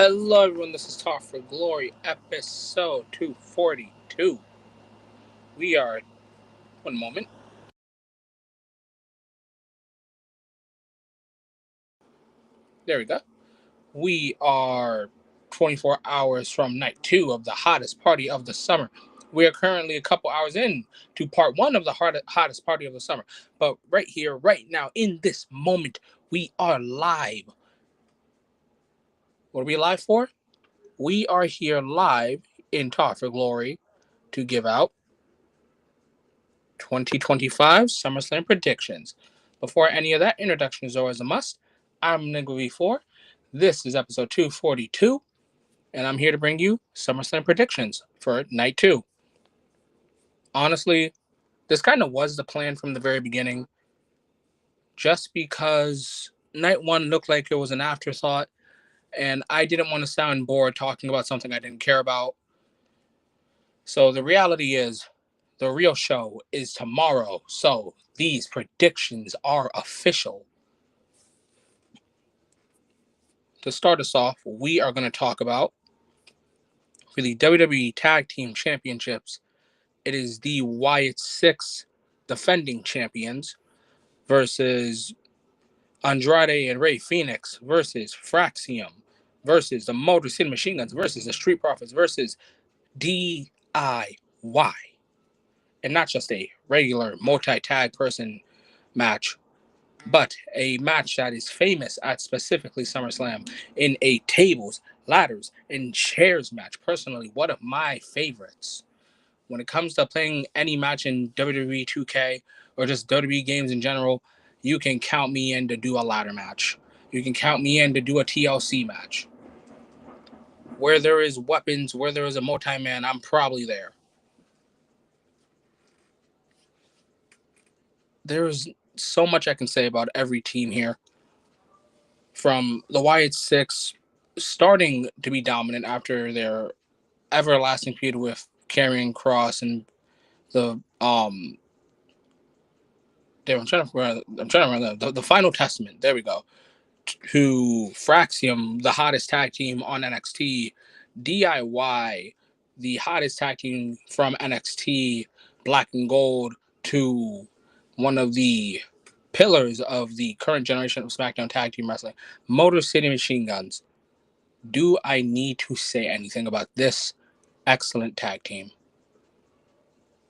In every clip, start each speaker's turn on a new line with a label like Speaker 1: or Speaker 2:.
Speaker 1: Hello, everyone. This is Talk for Glory, episode 242. We are, one moment. There we go. We are 24 hours from night 2 of the hottest party of the summer. We are currently a couple hours in to part 1 of the hottest party of the summer. But right here, right now, in this moment, we are live. What are we live for? We are here live in Talk for Glory to give out 2025 SummerSlam Predictions. Before any of that, introduction is always a must. I'm Nigga V4. This is episode 242, and I'm here to bring you SummerSlam Predictions for night 2. Honestly, this kind of was the plan from the very beginning, just because night 1 looked like it was an afterthought, and I didn't want to sound bored talking about something I didn't care about. So the reality is, the real show is tomorrow, so these predictions are official. To start us off, we are going to talk about, for the WWE Tag Team Championships, it is the Wyatt 6 defending champions versus Andrade and Rey Fenix versus Fraxium versus the Motor City Machine Guns versus the Street Profits versus DIY. And not just a regular multi-tag person match, but a match that is famous at specifically SummerSlam in a tables, ladders, and chairs match. Personally, one of my favorites. When it comes to playing any match in WWE 2K or just WWE games in general, you can count me in to do a ladder match. You can count me in to do a TLC match. Where there is weapons, where there is a multi-man, I'm probably there. There is so much I can say about every team here. From the Wyatt 6 starting to be dominant after their everlasting feud with Karrion Kross and the I'm trying to remember the Final Testament. There we go. To Fraxium, the hottest tag team on NXT, DIY, the hottest tag team from NXT, Black and Gold, to one of the pillars of the current generation of SmackDown tag team wrestling, Motor City Machine Guns. Do I need to say anything about this excellent tag team?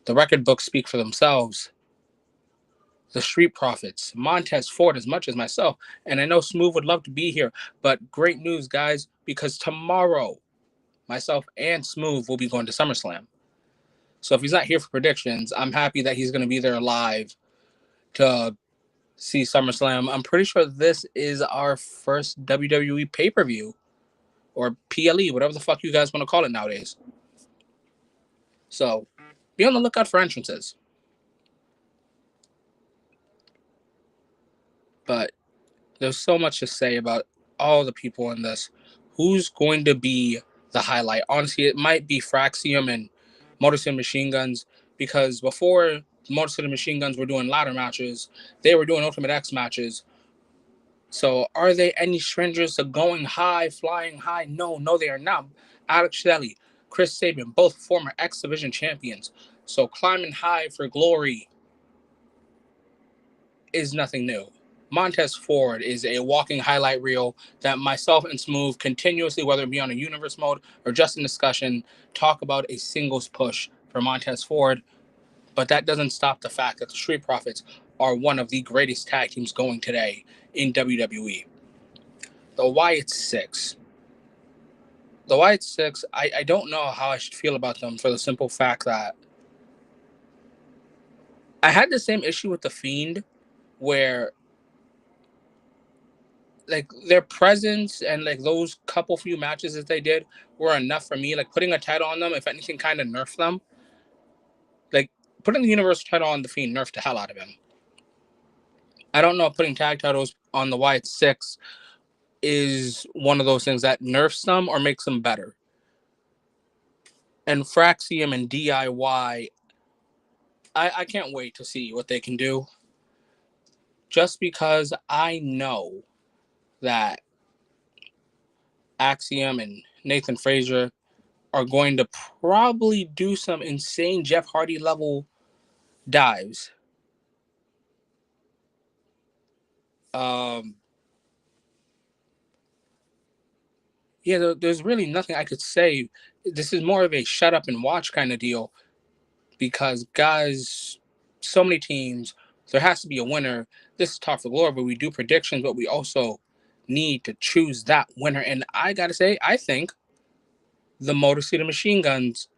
Speaker 1: The record books speak for themselves. The Street Profits, Montez Ford, as much as myself, and I know Smoove would love to be here, but great news, guys, because tomorrow, myself and Smoove will be going to SummerSlam. So if he's not here for predictions, I'm happy that he's going to be there live to see SummerSlam. I'm pretty sure this is our first WWE pay-per-view, or PLE, whatever the fuck you guys want to call it nowadays. So be on the lookout for entrances. But there's so much to say about all the people in this. Who's going to be the highlight? Honestly, it might be Fraxium and Motor City Machine Guns, because before Motor City Machine Guns were doing ladder matches, they were doing Ultimate X matches. So are they any strangers to going high, flying high? No, they are not. Alex Shelley, Chris Sabin, both former X Division champions. So climbing high for glory is nothing new. Montez Ford is a walking highlight reel that myself and Smoove continuously, whether it be on a universe mode or just in discussion, talk about a singles push for Montez Ford. But that doesn't stop the fact that the Street Profits are one of the greatest tag teams going today in WWE. The Wyatt 6. The Wyatt 6, I don't know how I should feel about them, for the simple fact that I had the same issue with The Fiend, where like their presence and like those couple few matches that they did were enough for me. Like putting a title on them, if anything, kind of nerfed them. Like putting the Universal title on The Fiend nerfed the hell out of him. I don't know if putting tag titles on the Wyatt 6 is one of those things that nerfs them or makes them better. And Fraxium and DIY, I can't wait to see what they can do. Just because I know that Axiom and Nathan Frazier are going to probably do some insane Jeff Hardy level dives. Yeah, there's really nothing I could say. This is more of a shut up and watch kind of deal because, guys, so many teams, there has to be a winner. This is Talk for Glory, but we do predictions, but we also need to choose that winner. And I got to say, I think the Motor City Machine Guns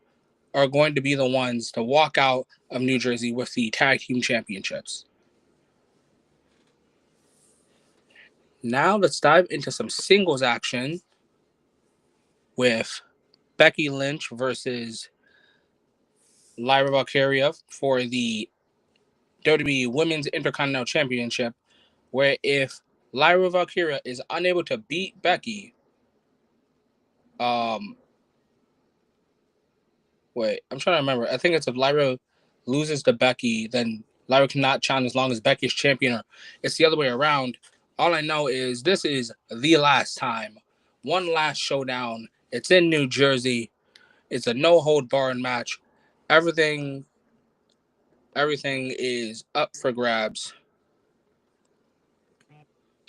Speaker 1: are going to be the ones to walk out of New Jersey with the tag team championships. Now let's dive into some singles action with Becky Lynch versus Lyra Valkyria for the WWE Women's Intercontinental Championship, where if Lyra Valkyria is unable to beat Becky, I'm trying to remember. I think it's if Lyra loses to Becky, then Lyra cannot challenge as long as Becky's champion. Or it's the other way around. All I know is this is the last time. One last showdown. It's in New Jersey. It's a no-hold-barred match. Everything is up for grabs.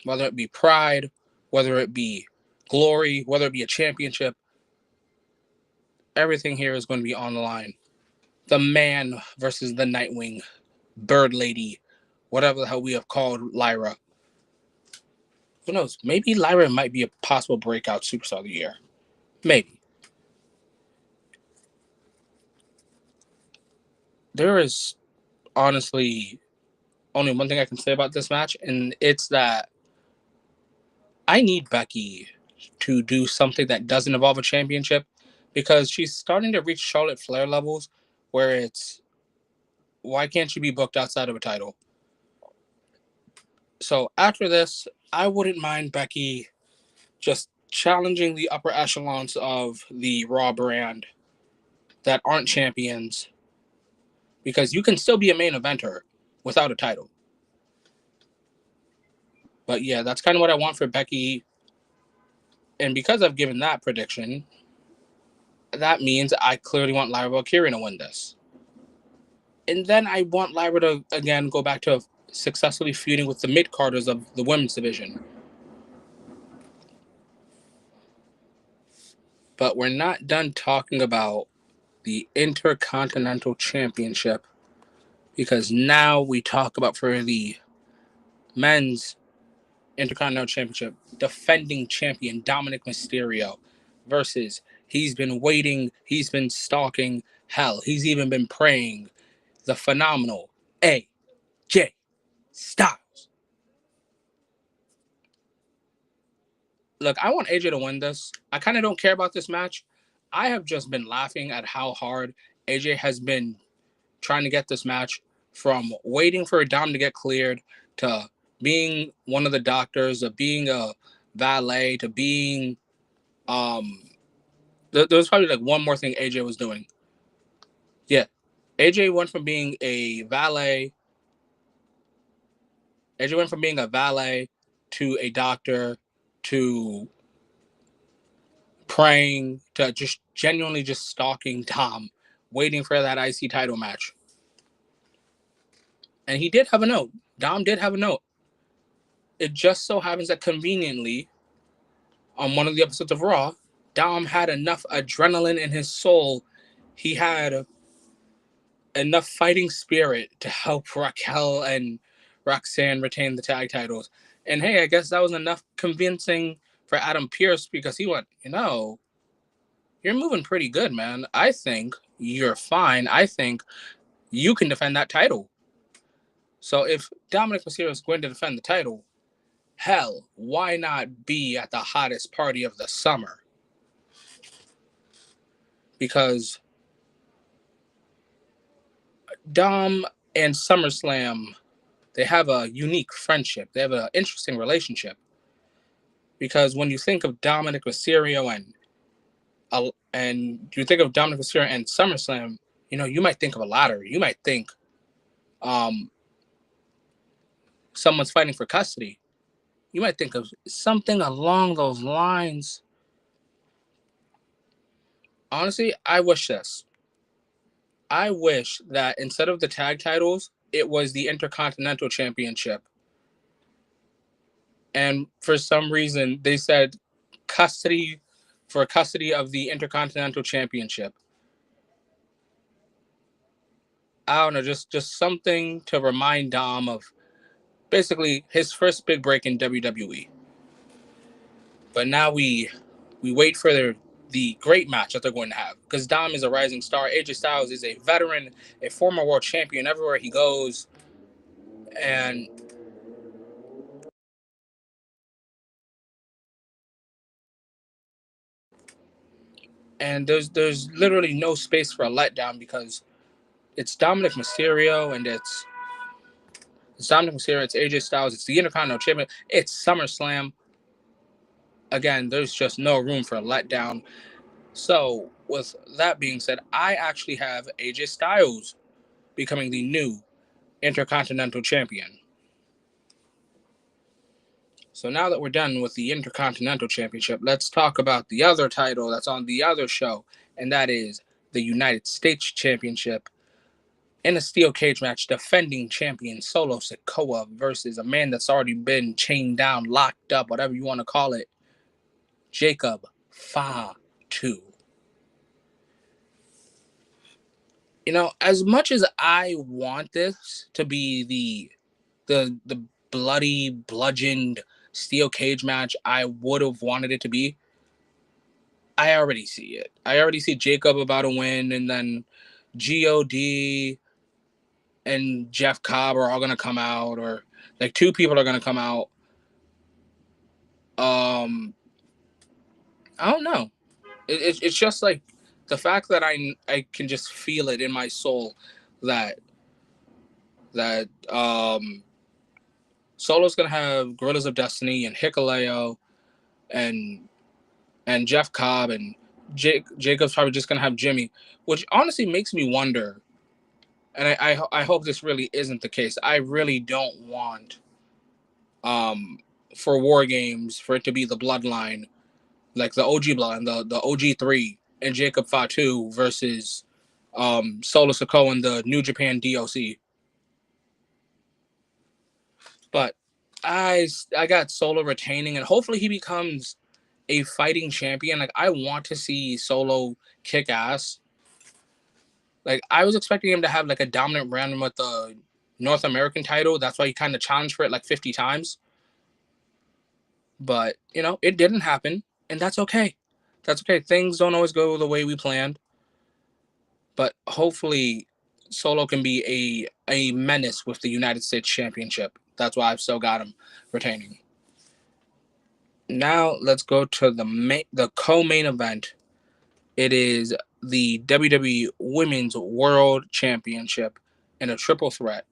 Speaker 1: Whether it be pride, whether it be glory, whether it be a championship, everything here is going to be on the line. The man versus the Nightwing, Bird Lady, whatever the hell we have called Lyra. Who knows? Maybe Lyra might be a possible breakout superstar of the year. Maybe. There is honestly only one thing I can say about this match, and it's that I need Becky to do something that doesn't involve a championship because she's starting to reach Charlotte Flair levels where it's, why can't she be booked outside of a title? So after this, I wouldn't mind Becky just challenging the upper echelons of the Raw brand that aren't champions, because you can still be a main eventer without a title. But yeah, that's kind of what I want for Becky. And because I've given that prediction, that means I clearly want Lyra Valkyria to win this. And then I want Lyra to, again, go back to successfully feuding with the mid-carders of the women's division. But we're not done talking about the Intercontinental Championship, because now we talk about for the men's Intercontinental Championship, defending champion Dominic Mysterio versus, he's been waiting, he's been stalking, hell, he's even been praying, the phenomenal AJ Styles. Look, I want AJ to win this. I kind of don't care about this match. I have just been laughing at how hard AJ has been trying to get this match, from waiting for Dom to get cleared to being one of the doctors, to being a valet, to being there was probably like one more thing AJ was doing. Yeah. AJ went from being a valet. AJ went from being a valet to a doctor to praying to just genuinely just stalking Dom, waiting for that IC title match. And he did have a note. Dom did have a note. It just so happens that conveniently, on one of the episodes of Raw, Dom had enough adrenaline in his soul. He had enough fighting spirit to help Raquel and Roxanne retain the tag titles. And hey, I guess that was enough convincing for Adam Pearce, because he went, you're moving pretty good, man. I think you're fine. I think you can defend that title. So if Dominic Mysterio is going to defend the title, hell, why not be at the hottest party of the summer? Because Dom and SummerSlam, they have a unique friendship. They have an interesting relationship. Because when you think of Dominic Mysterio and you think of Dominic Mysterio and SummerSlam, you might think of a ladder. You might think someone's fighting for custody. You might think of something along those lines. Honestly, I wish this. I wish that instead of the tag titles, it was the Intercontinental Championship. And for some reason, they said custody of the Intercontinental Championship. I don't know, just something to remind Dom of basically his first big break in WWE. But now we wait for the great match that they're going to have, because Dom is a rising star. AJ Styles is a veteran, a former world champion everywhere he goes, and there's literally no space for a letdown, because it's Dominic Mysterio and it's Dominic Mysterio, it's AJ Styles, it's the Intercontinental Champion, it's SummerSlam. Again, there's just no room for a letdown. So, with that being said, I actually have AJ Styles becoming the new Intercontinental Champion. So now that we're done with the Intercontinental Championship, let's talk about the other title that's on the other show, and that is the United States Championship. In a steel cage match, defending champion Solo Sikoa versus a man that's already been chained down, locked up, whatever you want to call it, Jacob Fatu. As much as I want this to be the bloody, bludgeoned steel cage match I would have wanted it to be, I already see it. I already see Jacob about to win, and then God and Jeff Cobb are all gonna come out, or like two people are gonna come out. I don't know. It's just like the fact that I can just feel it in my soul that Solo's gonna have Gorillas of Destiny and Hikuleo and Jeff Cobb, and Jacob's probably just gonna have Jimmy, which honestly makes me wonder. And I hope this really isn't the case. I really don't want for War Games for it to be the Bloodline, like the OG Bloodline, the OG3, and Jacob Fatu versus Solo Sikoa and the New Japan DOC. But I got Solo retaining, and hopefully he becomes a fighting champion. Like, I want to see Solo kick ass. Like, I was expecting him to have like a dominant run with the North American title. That's why he kind of challenged for it like 50 times. But, it didn't happen, and that's okay. That's okay. Things don't always go the way we planned. But hopefully Solo can be a menace with the United States Championship. That's why I've still got him retaining. Now let's go to the co-main event. It is the WWE Women's World Championship in a triple threat.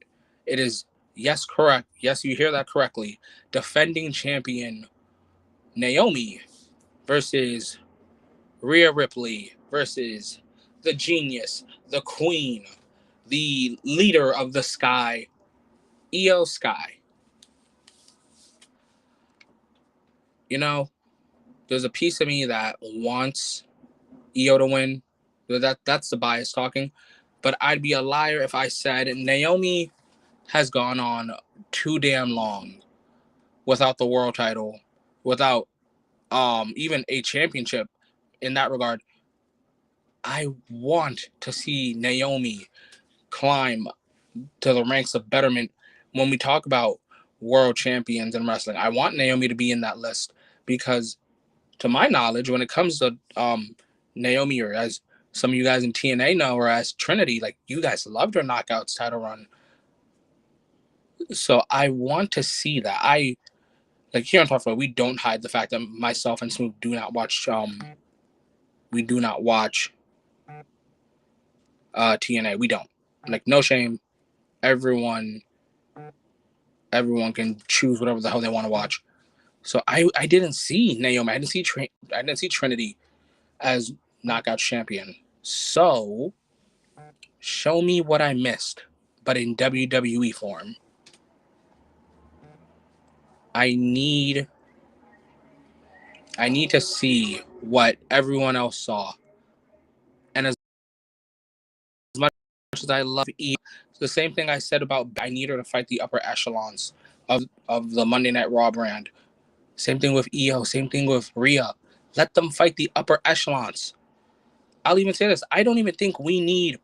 Speaker 1: It is, yes, correct. Yes, you hear that correctly. Defending champion Naomi versus Rhea Ripley versus the genius, the queen, the leader of the sky, Io Sky. There's a piece of me that wants Io to win. That's the bias talking. But I'd be a liar if I said Naomi has gone on too damn long without the world title, without even a championship in that regard. I want to see Naomi climb to the ranks of betterment when we talk about world champions in wrestling. I want Naomi to be in that list, because to my knowledge, when it comes to Naomi, or as some of you guys in TNA know, or as Trinity, like, you guys loved her Knockouts title run. So I want to see that. Like, here on Top Floor, we don't hide the fact that myself and Smoove do not watch TNA. We don't. Like, no shame. Everyone can choose whatever the hell they want to watch. So I didn't see Naomi. I didn't see Trinity as Knockout champion. So show me what I missed, but in WWE form. I need to see what everyone else saw. as I love E, it's the same thing I said about I need her to fight the upper echelons of the Monday Night Raw brand. Same thing with Io. Same thing with Rhea. Let them fight the upper echelons. I'll even say this. I don't even think we need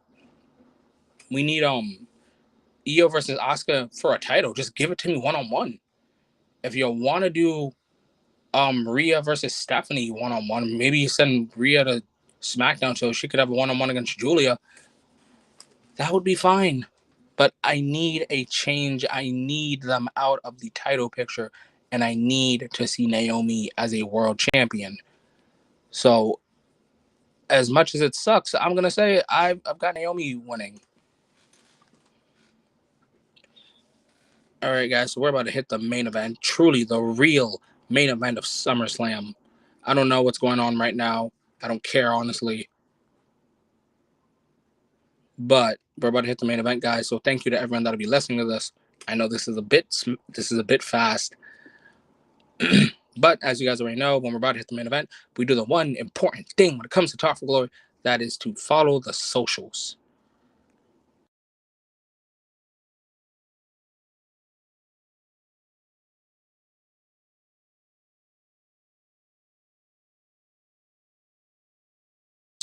Speaker 1: Io versus Asuka for a title. Just give it to me one-on-one. If you want to do Rhea versus Stephanie one-on-one, maybe you send Rhea to SmackDown so she could have a one-on-one against Julia. That would be fine. But I need a change. I need them out of the title picture, and I need to see Naomi as a world champion. So, as much as it sucks, I'm going to say I've got Naomi winning. All right, guys, so we're about to hit the main event. Truly the real main event of SummerSlam. I don't know what's going on right now. I don't care, honestly. But we're about to hit the main event, guys. So thank you to everyone that'll be listening to this. I know this is a bit fast. But as you guys already know, when we're about to hit the main event, we do the one important thing when it comes to Talk for Glory. That is to follow the socials.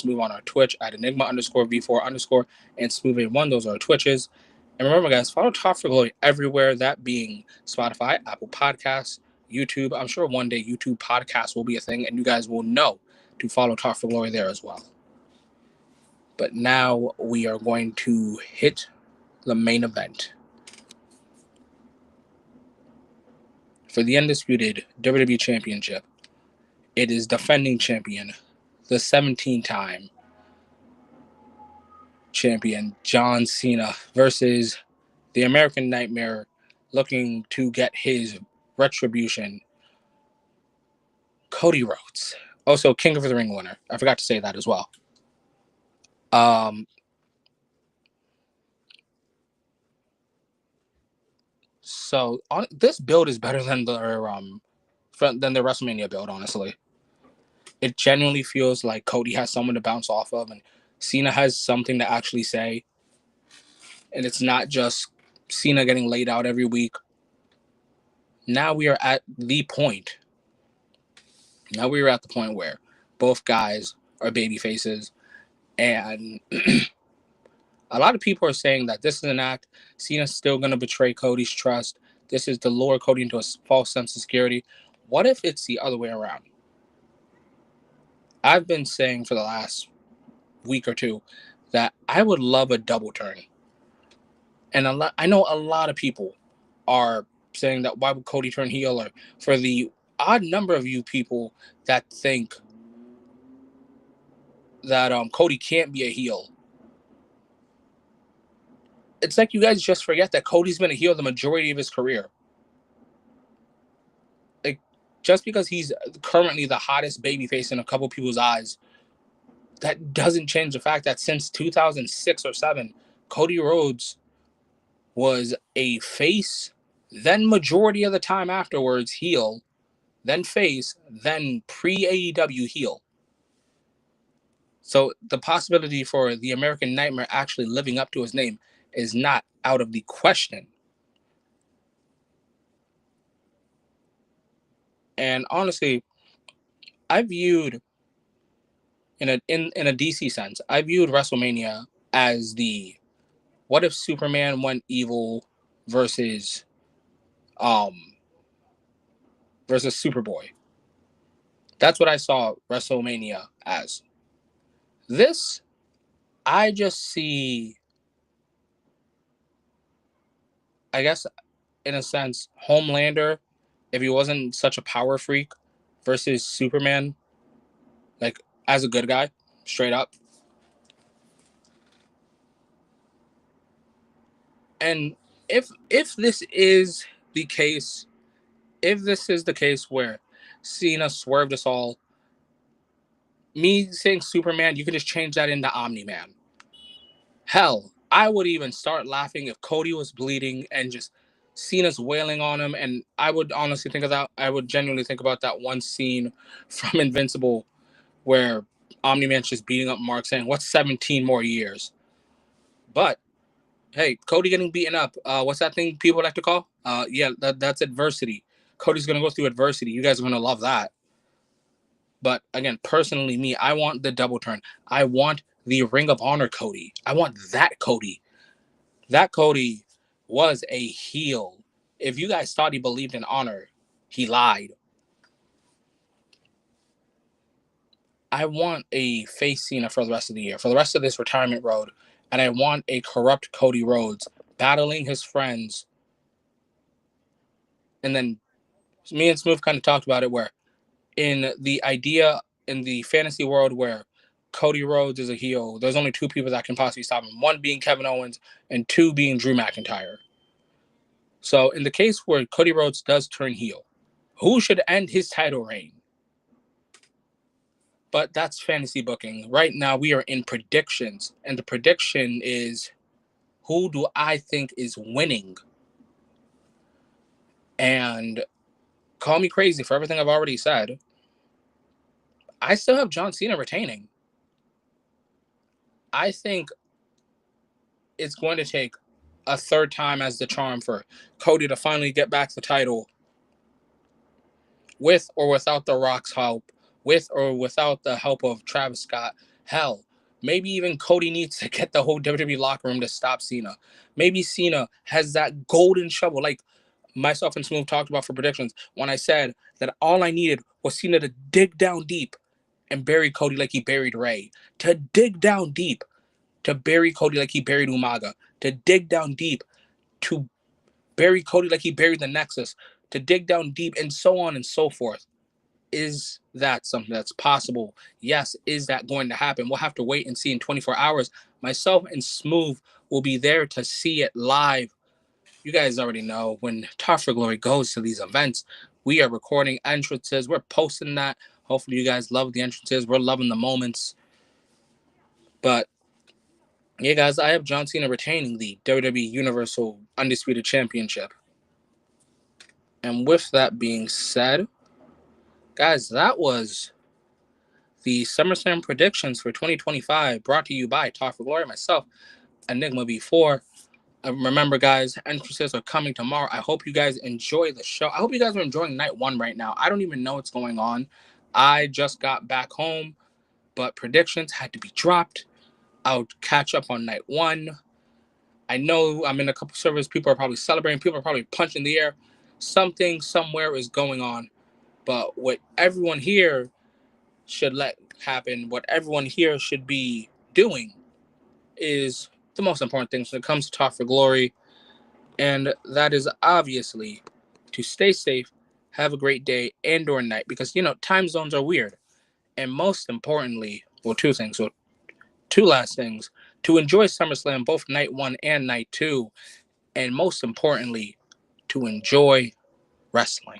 Speaker 1: Smoove on our Twitch at Enigma_V4_ and Smoove A1. Those are our Twitches. And remember, guys, follow Talk for Glory everywhere, that being Spotify, Apple Podcasts, YouTube. I'm sure one day YouTube podcasts will be a thing, and you guys will know to follow Talk for Glory there as well. But now we are going to hit the main event. For the undisputed WWE Championship, it is defending champion, the 17-time champion, John Cena, versus the American Nightmare, looking to get his retribution, Cody Rhodes. Also, King of the Ring winner. I forgot to say that as well. So this build is better than the WrestleMania build, honestly. It genuinely feels like Cody has someone to bounce off of, and Cena has something to actually say. And it's not just Cena getting laid out every week. Now we are at the point. Now we are at the point where both guys are baby faces, and a lot of people are saying that this is an act. Cena's still going to betray Cody's trust. This is to lure Cody into a false sense of security. What if it's the other way around? I've been saying for the last week or two that I would love a double turn. And I know a lot of people are saying that why would Cody turn heel, or for the odd number of you people that think that Cody can't be a heel. It's like you guys just forget that Cody's been a heel the majority of his career. Like, just because he's currently the hottest babyface in a couple people's eyes, that doesn't change the fact that since 2006 or 7, Cody Rhodes was a face, then majority of the time afterwards heel, then face, then pre-AEW heel. So the possibility for the American Nightmare actually living up to his name is not out of the question. And honestly, I viewed in a DC sense, I viewed WrestleMania as the what if Superman went evil versus Superboy. That's what I saw WrestleMania as. This, I just see, I guess, in a sense, Homelander, if he wasn't such a power freak, versus Superman, like, as a good guy, straight up. And if this is the case, where Cena swerved us all, me saying Superman, you could just change that into Omni-Man. Hell, I would even start laughing if Cody was bleeding and just Cena's wailing on him. And I would honestly think of that. I would genuinely think about that one scene from Invincible where Omni-Man's just beating up Mark saying, what's 17 more years? But Hey, Cody getting beaten up. What's that thing people like to call? Yeah, that's adversity. Cody's gonna go through adversity. You guys are gonna love that. But again, personally, me, I want the double turn. I want the Ring of Honor Cody. I want that Cody. That Cody was a heel. If you guys thought he believed in honor, he lied. I want a face Cena for the rest of the year, for the rest of this retirement road, and I want a corrupt Cody Rhodes battling his friends. And then me and Smoove kind of talked about it, where in the idea in the fantasy world where Cody Rhodes is a heel, there's only two people that can possibly stop him. One being Kevin Owens, and two being Drew McIntyre. So in the case where Cody Rhodes does turn heel, who should end his title reign? But that's fantasy booking. Right now we are in predictions, and the prediction is, who do I think is winning? And call me crazy for everything I've already said, I still have John Cena retaining. I think it's going to take a third time as the charm for Cody to finally get back the title, with or without The Rock's help, with or without the help of Travis Scott. Hell, maybe even Cody needs to get the whole WWE locker room to stop Cena. Maybe Cena has that golden shovel, like myself and Smoove talked about for predictions, when I said that all I needed was Cena to dig down deep and bury Cody like he buried Ray. To dig down deep, to bury Cody like he buried Umaga. To dig down deep, to bury Cody like he buried the Nexus. To dig down deep, and so on and so forth. Is that something that's possible? Yes. Is that going to happen? We'll have to wait and see in 24 hours. Myself and Smoove will be there to see it live. You guys already know when Tough for Glory goes to these events, we are recording entrances. We're posting that. Hopefully you guys love the entrances. We're loving the moments. But yeah, guys, I have John Cena retaining the WWE Universal Undisputed Championship. And with that being said, guys, that was the SummerSlam predictions for 2025, brought to you by Talk for Glory, myself, Enigma B4. Remember, guys, entrances are coming tomorrow. I hope you guys enjoy the show. I hope you guys are enjoying night one right now. I don't even know what's going on. I just got back home, but predictions had to be dropped. I'll catch up on night one. I know I'm in a couple servers. People are probably celebrating. People are probably punching the air. Something somewhere is going on. But what everyone here should let happen, what everyone here should be doing, is the most important thing when it comes to Talk for Glory. And that is obviously to stay safe, have a great day and or night. Because, time zones are weird. And most importantly, well, two things. So two last things. To enjoy SummerSlam, both night one and night two. And most importantly, to enjoy wrestling.